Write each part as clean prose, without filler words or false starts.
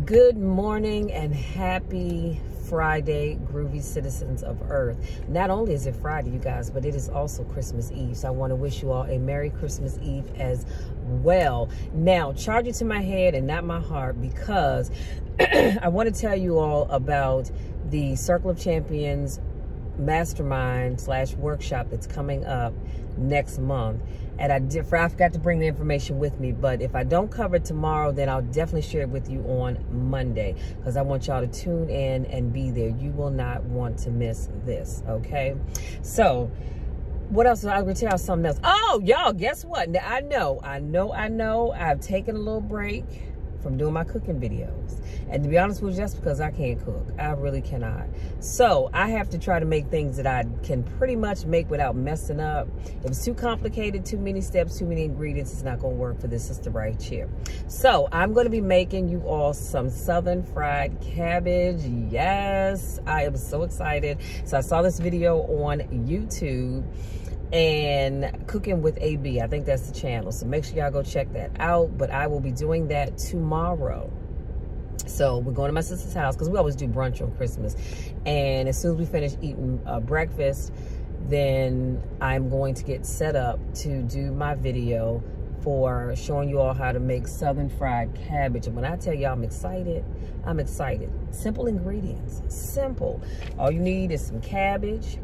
Good morning and happy Friday, groovy citizens of Earth. Not only is it Friday, you guys, but it is also Christmas Eve. So I want to wish you all a Merry Christmas Eve as well. Now, charge it to my head and not my heart, because I want to tell you all about the Circle of Champions mastermind / workshop that's coming up next month. And I forgot to bring the information with me, but if I don't cover it tomorrow, then I'll definitely share it with you on Monday, because I want y'all to tune in and be there. You will not want to miss this, okay? So what else? I will tell y'all something else. Oh, y'all, guess what? Now, I know I've taken a little break from doing my cooking videos, and to be honest with you, just because I can't cook, I really cannot. So I have to try to make things that I can pretty much make without messing up. If it's too complicated, too many steps, too many ingredients, it's not going to work for this sister right here. So I'm going to be making you all some southern fried cabbage. Yes, I am so excited. So I saw this video on YouTube, and Cooking with AB, I think that's the channel, so make sure y'all go check that out. But I will be doing that tomorrow. So we're going to my sister's house, because we always do brunch on Christmas, and as soon as we finish eating breakfast, then I'm going to get set up to do my video for showing you all how to make southern fried cabbage. And when I tell y'all I'm excited, I'm excited. Simple ingredients, simple. All you need is some cabbage.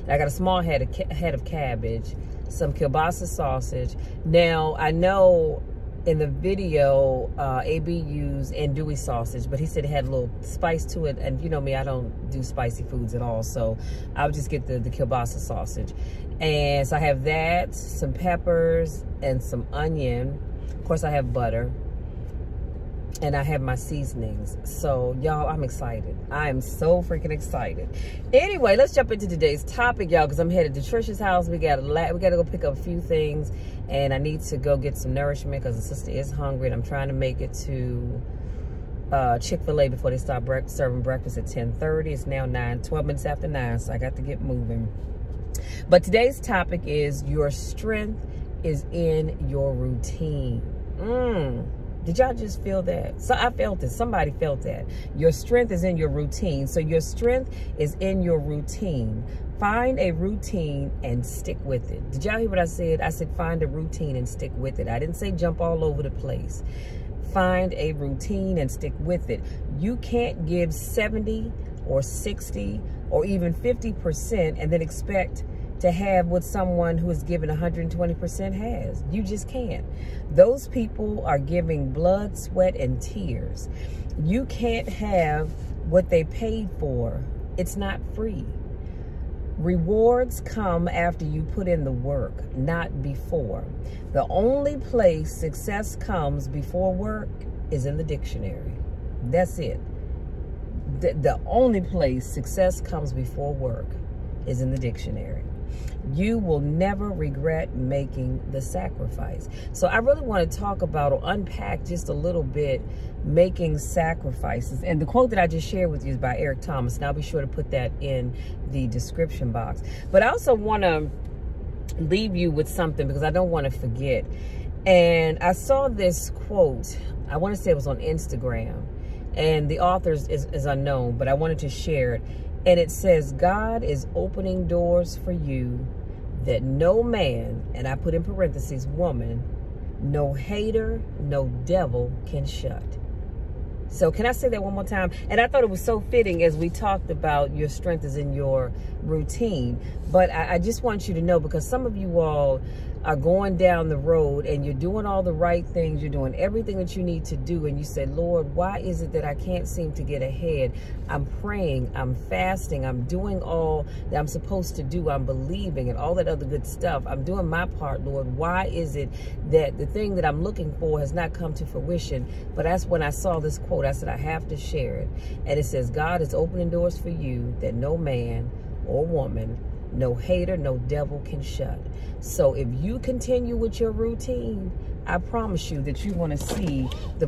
I got a small head of cabbage, some kielbasa sausage. Now, I know in the video, AB used andouille sausage, but he said it had a little spice to it. And you know me, I don't do spicy foods at all, so I would just get the kielbasa sausage. And so I have that, some peppers, and some onion. Of course, I have butter. And I have my seasonings. So y'all, I'm excited. I am so freaking excited. Anyway, let's jump into today's topic, y'all, because I'm headed to Trisha's house. We gotta go pick up a few things, and I need to go get some nourishment because the sister is hungry, and I'm trying to make it to Chick-fil-A before they start serving breakfast at 10:30. It's now 12 minutes after 9, so I got to get moving. But today's topic is your strength is in your routine. Did y'all just feel that? So I felt it. Somebody felt that. Your strength is in your routine. So your strength is in your routine. Find a routine and stick with it. Did y'all hear what I said? I said find a routine and stick with it. I didn't say jump all over the place. Find a routine and stick with it. You can't give 70 or 60 or even 50% and then expect to have what someone who is given 120% has. You just can't. Those people are giving blood, sweat, and tears. You can't have what they paid for. It's not free. Rewards come after you put in the work, not before. The only place success comes before work is in the dictionary. That's it. The only place success comes before work is in the dictionary. You will never regret making the sacrifice. So I really want to talk about or unpack just a little bit making sacrifices. And the quote that I just shared with you is by Eric Thomas, and I'll be sure to put that in the description box. But I also want to leave you with something, because I don't want to forget. And I saw this quote, I want to say it was on Instagram, and the author is unknown, but I wanted to share it. And it says, God is opening doors for you that no man, and I put in parentheses, woman, no hater, no devil can shut. So can I say that one more time? And I thought it was so fitting as we talked about your strength is in your routine. But I just want you to know, because some of you all are going down the road and you're doing all the right things. You're doing everything that you need to do. And you say, Lord, why is it that I can't seem to get ahead? I'm praying, I'm fasting, I'm doing all that I'm supposed to do. I'm believing and all that other good stuff. I'm doing my part, Lord. Why is it that the thing that I'm looking for has not come to fruition? But that's when I saw this quote. I said, I have to share it. And it says, God is opening doors for you that no man or woman, no hater, no devil can shut. So if you continue with your routine, I promise you that you're going to see the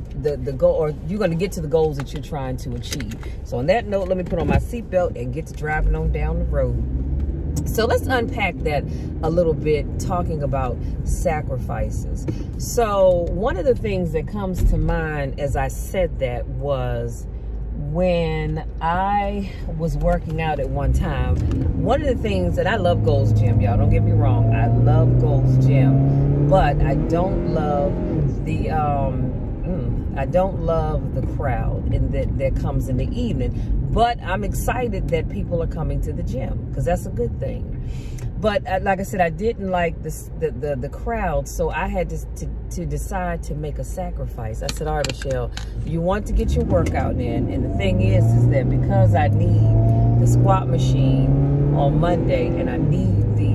goal, or you're going to get to the goals that you're trying to achieve. So on that note, let me put on my seatbelt and get to driving on down the road. So let's unpack that a little bit, talking about sacrifices. So one of the things that comes to mind as I said that was when I was working out at one time. One of the things, and I love Gold's Gym, y'all, don't get me wrong, I love Gold's Gym, but I don't love the crowd and that comes in the evening. But I'm excited that people are coming to the gym, because that's a good thing. But like I said, I didn't like the crowd, so I had to decide to make a sacrifice. I said, all right, Michelle, you want to get your workout in, and the thing is that because I need the squat machine on Monday, and I need the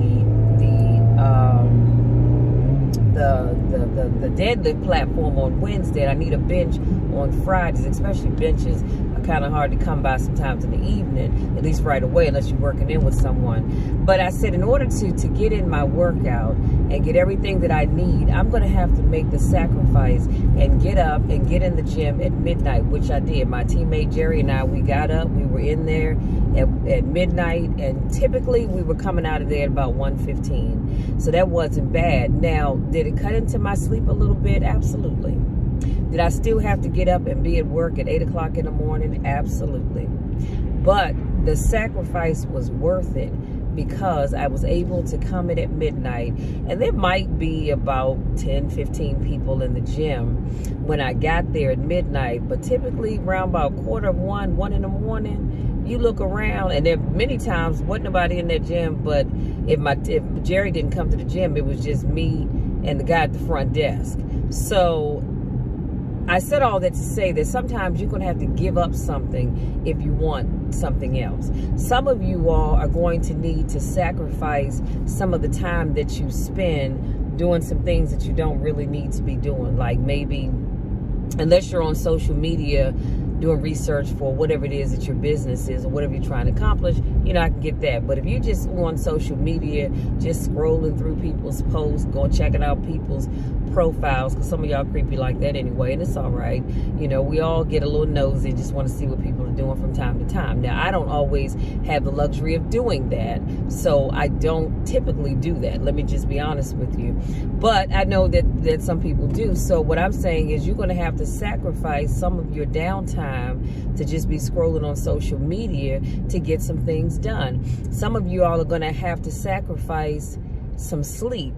deadlift platform on Wednesday, and I need a bench on Fridays, especially benches are kind of hard to come by sometimes in the evening, at least right away, unless you're working in with someone. But I said, in order to get in my workout and get everything that I need, I'm going to have to make the sacrifice and get up and get in the gym at midnight, which I did. My teammate Jerry and I, we got up, we were in there at midnight, and typically we were coming out of there at about 1:15. So that wasn't bad. Now, did it cut into my sleep a little bit? Absolutely. Did I still have to get up and be at work at 8 o'clock in the morning? Absolutely. But the sacrifice was worth it, because I was able to come in at midnight, and there might be about 10, 15 people in the gym when I got there at midnight, but typically around about 1:15, 1 in the morning, you look around, and there many times wasn't nobody in that gym. But if Jerry didn't come to the gym, it was just me and the guy at the front desk. So I said all that to say that sometimes you're going to have to give up something if you want something else. Some of you all are going to need to sacrifice some of the time that you spend doing some things that you don't really need to be doing. Like maybe, unless you're on social media doing research for whatever it is that your business is or whatever you're trying to accomplish, you know, I can get that. But if you just on social media, just scrolling through people's posts, going checking out people's profiles, because some of y'all creepy like that anyway, and it's all right. You know, we all get a little nosy, just want to see what people are doing from time to time. Now, I don't always have the luxury of doing that, so I don't typically do that. Let me just be honest with you. But I know that some people do. So what I'm saying is you're going to have to sacrifice some of your downtime to just be scrolling on social media to get some things done. Some of you all are going to have to sacrifice some sleep,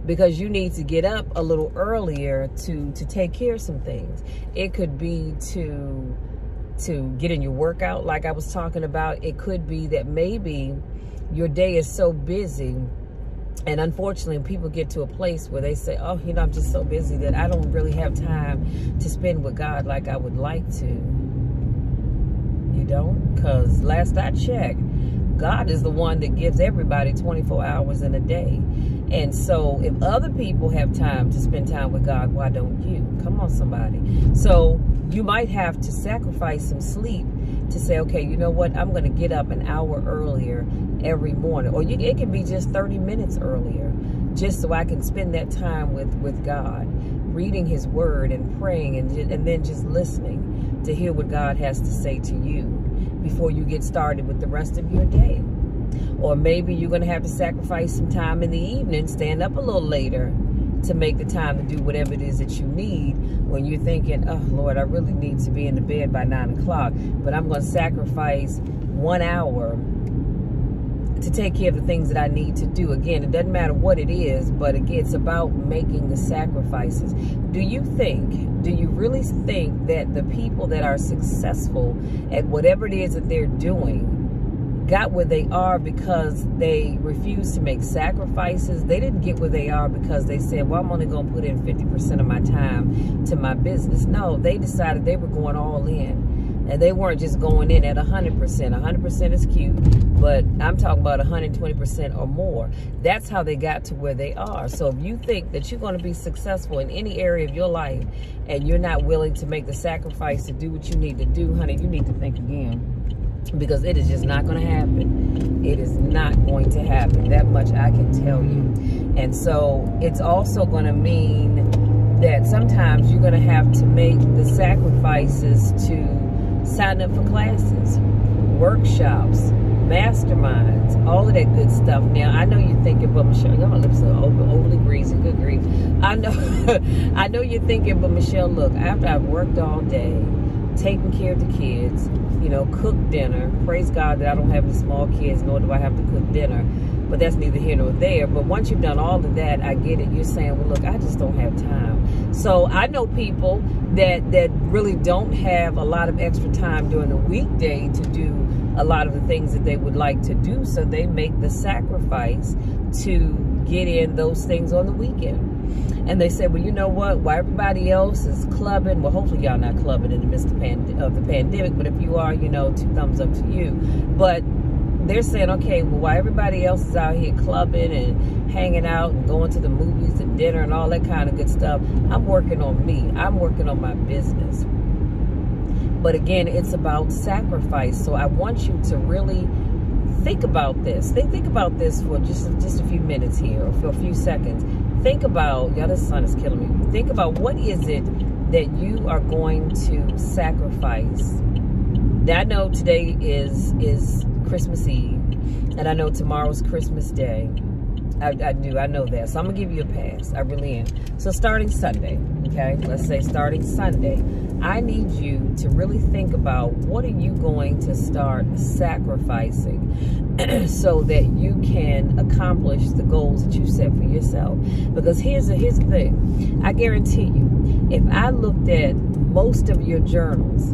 because you need to get up a little earlier to take care of some things. It could be to get in your workout like I was talking about. It could be that maybe your day is so busy, and unfortunately people get to a place where they say, oh, you know, I'm just so busy that I don't really have time to spend with God like I would like to. You don't? Because last I checked, God is the one that gives everybody 24 hours in a day. And so if other people have time to spend time with God, why don't you? Come on, somebody. So you might have to sacrifice some sleep to say, okay, you know what? I'm going to get up an hour earlier every morning. Or it can be just 30 minutes earlier, just so I can spend that time with God, reading his word and praying, and then just listening to hear what God has to say to you before you get started with the rest of your day. Or maybe you're going to have to sacrifice some time in the evening, stand up a little later to make the time to do whatever it is that you need, when you're thinking, oh, Lord, I really need to be in the bed by 9 o'clock, but I'm going to sacrifice 1 hour to take care of the things that I need to do. Again, it doesn't matter what it is, but again, it's about making the sacrifices. Do you really think that the people that are successful at whatever it is that they're doing got where they are because they refused to make sacrifices? They didn't get where they are because they said, well, I'm only going to put in 50% of my time to my business. No, they decided they were going all in. And they weren't just going in at 100%. 100% is cute, but I'm talking about 120% or more. That's how they got to where they are. So if you think that you're going to be successful in any area of your life and you're not willing to make the sacrifice to do what you need to do, honey, you need to think again. Because it is just not going to happen. It is not going to happen. That much I can tell you. And so it's also going to mean that sometimes you're going to have to make the sacrifices to sign up for classes, workshops, masterminds, all of that good stuff. Now, I know you're thinking, but Michelle, my lips are overly greasy, good grief. I know, I know you're thinking, but Michelle, look, after I've worked all day, taking care of the kids, you know, cook dinner, praise God that I don't have any small kids, nor do I have to cook dinner, but that's neither here nor there. But once you've done all of that, I get it. You're saying, well, look, I just don't have time. So I know people that really don't have a lot of extra time during the weekday to do a lot of the things that they would like to do, so they make the sacrifice to get in those things on the weekend. And they say, well, you know what? While everybody else is clubbing, well, hopefully y'all not clubbing in the midst of the pandemic, but if you are, you know, 2 thumbs up to you. But they're saying, okay, well, while everybody else is out here clubbing and hanging out and going to the movies and dinner and all that kind of good stuff, I'm working on me. I'm working on my business. But again, it's about sacrifice. So I want you to really think about this. Think about this for just a few minutes here, or for a few seconds. Think about, y'all, the sun is killing me. Think about, what is it that you are going to sacrifice? Now, I know today is Christmas Eve, and I know tomorrow's Christmas Day. I know that. So I'm going to give you a pass. I really am. So starting Sunday, okay? Let's say starting Sunday, I need you to really think about, what are you going to start sacrificing so that you can accomplish the goals that you set for yourself. Because here's the thing. I guarantee you, if I looked at most of your journals,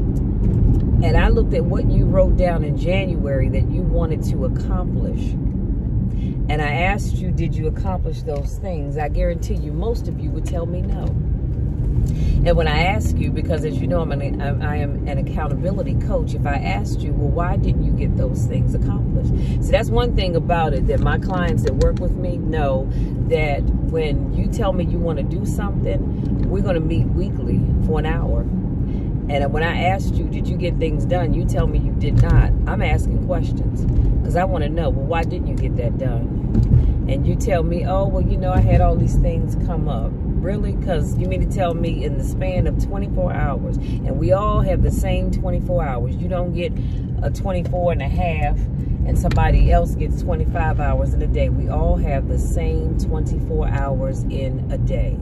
and I looked at what you wrote down in January that you wanted to accomplish, and I asked you, did you accomplish those things? I guarantee you, most of you would tell me no. And when I ask you, because as you know, I am an accountability coach, if I asked you, well, why didn't you get those things accomplished? So that's one thing about it, that my clients that work with me know that when you tell me you want to do something, we're going to meet weekly for an hour. And when I asked you, did you get things done? You tell me you did not. I'm asking questions because I want to know, well, why didn't you get that done? And you tell me, oh, well, you know, I had all these things come up. Really? Because you mean to tell me in the span of 24 hours, and we all have the same 24 hours. You don't get a 24 and a half and somebody else gets 25 hours in a day. We all have the same 24 hours in a day.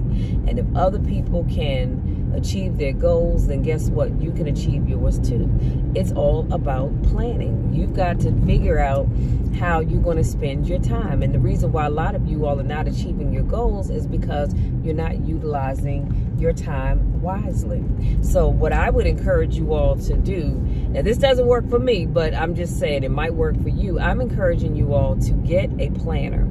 And if other people can achieve their goals, then guess what? You can achieve yours too. It's all about planning. You've got to figure out how you're going to spend your time. And the reason why a lot of you all are not achieving your goals is because you're not utilizing your time wisely. So what I would encourage you all to do, now this doesn't work for me, but I'm just saying it might work for you. I'm encouraging you all to get a planner.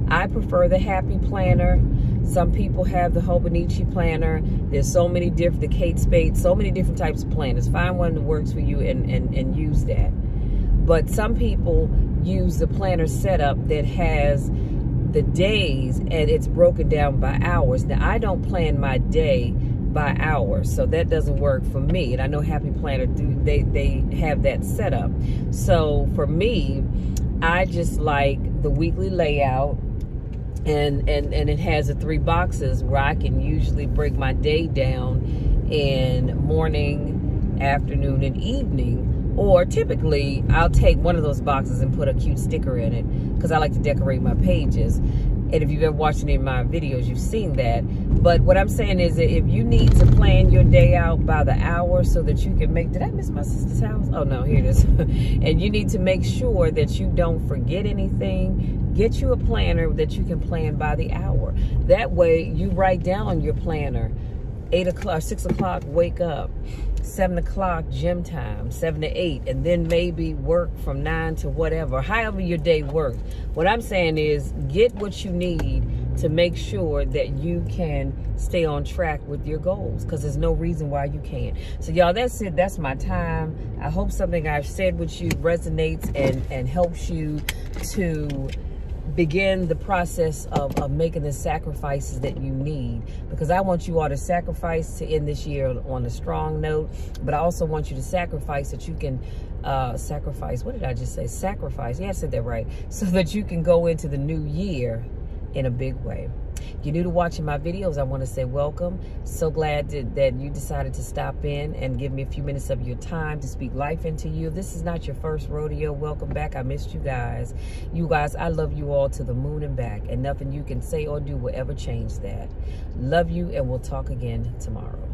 I prefer the Happy Planner. Some people have the Hobonichi Planner. There's so many different, the Kate Spade, so many different types of planners. Find one that works for you and use that. But some people use the planner setup that has the days and it's broken down by hours. Now, I don't plan my day by hours, so that doesn't work for me. And I know Happy Planner they have that setup. So for me, I just like the weekly layout. And it has the 3 boxes where I can usually break my day down in morning, afternoon, and evening. Or typically, I'll take one of those boxes and put a cute sticker in it because I like to decorate my pages. And if you've ever watched any of my videos, you've seen that. But what I'm saying is that if you need to plan your day out by the hour so that you can make... Did I miss my sister's house? Oh, no, here it is. And you need to make sure that you don't forget anything. Get you a planner that you can plan by the hour. That way, you write down on your planner, 8 o'clock, 6 o'clock, wake up. 7 o'clock, gym time, 7 to 8, and then maybe work from 9 to whatever, however your day works. What I'm saying is get what you need to make sure that you can stay on track with your goals, because there's no reason why you can't. So y'all, that's it. That's my time. I hope something I've said with you resonates and helps you to begin the process of making the sacrifices that you need, because I want you all to sacrifice to end this year on a strong note, but I also want you to sacrifice that you can sacrifice, what did I just say? Sacrifice, yeah, I said that right, so that you can go into the new year in a big way. You're new to watching my videos, I want to say welcome. So glad that you decided to stop in and give me a few minutes of your time to speak life into you. If this is not your first rodeo, welcome back. I missed you guys. You guys, I love you all to the moon and back, and nothing you can say or do will ever change that. Love you, and we'll talk again tomorrow.